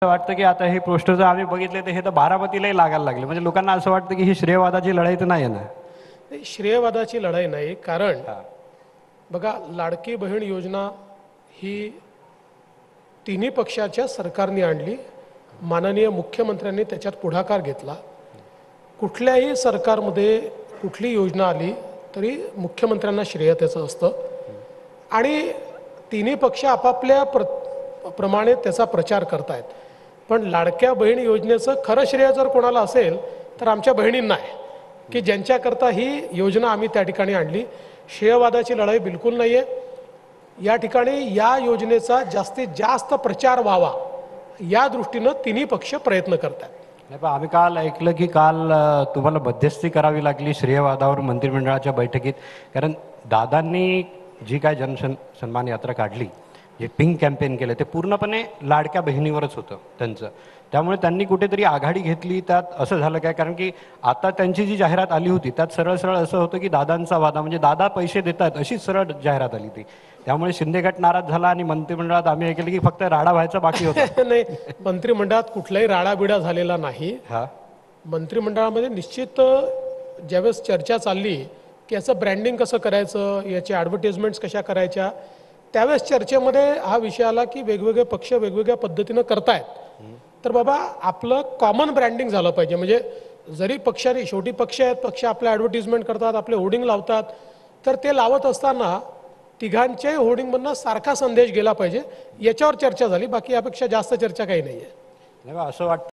वाटतं की आता हे पोस्टर जर आम्ही बघितले तर हे तर बारामतीलाही लागायला लागले. म्हणजे लोकांना असं वाटतं की ही श्रेयवादाची लढाई तर नाही आहे ना. नाही, श्रेयवादाची लढाई नाही. कारण हा. बघा, लाडकी बहीण योजना ही तिन्ही पक्षाच्या सरकारने आणली. माननीय मुख्यमंत्र्यांनी त्याच्यात पुढाकार घेतला. कुठल्याही सरकारमध्ये कुठली योजना आली तरी मुख्यमंत्र्यांना श्रेय त्याचं असतं आणि तिन्ही पक्ष आपापल्या प्रमाणे त्याचा प्रचार करतायत. पण लाडक्या बहीण योजनेचं खरं श्रेय जर कोणाला असेल तर आमच्या बहिणींना आहे की ज्यांच्याकरता ही योजना आम्ही त्या ठिकाणी आणली. श्रेयवादाची लढाई बिलकुल नाही आहे. या ठिकाणी या योजनेचा जास्तीत जास्त प्रचार व्हावा या दृष्टीनं तिन्ही पक्ष प्रयत्न करतात. नाही, पण आम्ही काल ऐकलं की काल तुम्हाला मध्यस्थी करावी लागली श्रेयवादावर मंत्रिमंडळाच्या बैठकीत. कारण दादांनी जी काय सन्मान यात्रा काढली, जे पिंक कॅम्पेन केलं, ते पूर्णपणे लाडक्या बहिणीवरच होतं त्यांचं. त्यामुळे त्यांनी कुठेतरी आघाडी घेतली. त्यात असं झालं काय, कारण की आता त्यांची जी जाहिरात आली होती त्यात सरळ सरळ असं होतं की दादांचा वादा, म्हणजे दादा पैसे देतात अशीच सरळ जाहिरात आली ती. त्यामुळे शिंदे गट नाराज झाला आणि मंत्रिमंडळात आम्ही ऐकलं की फक्त राडा व्हायचा बाकी होता. नाही, मंत्रिमंडळात कुठलाही राडाबिडा झालेला नाही. हा. मंत्रिमंडळामध्ये निश्चित ज्यावेळेस चर्चा चालली की याचं ब्रँडिंग कसं करायचं, याचे ॲडव्हर्टिजमेंट्स कशा करायच्या, त्यावेळेस चर्चेमध्ये हा विषय आला की वेगवेगळे पक्ष वेगवेगळ्या पद्धतीनं करतायत. तर बाबा, आपलं कॉमन ब्रँडिंग झालं पाहिजे. म्हणजे जरी पक्षाने, शेवटी पक्ष आहेत, पक्ष आपलं ॲडव्हर्टिजमेंट करतात, आपले होर्डिंग लावतात, तर ते लावत असताना तिघांच्याही होर्डिंगमधनं सारखा संदेश गेला पाहिजे, याच्यावर चर्चा झाली. बाकी यापेक्षा जास्त चर्चा काही नाही आहे. असं वाटतं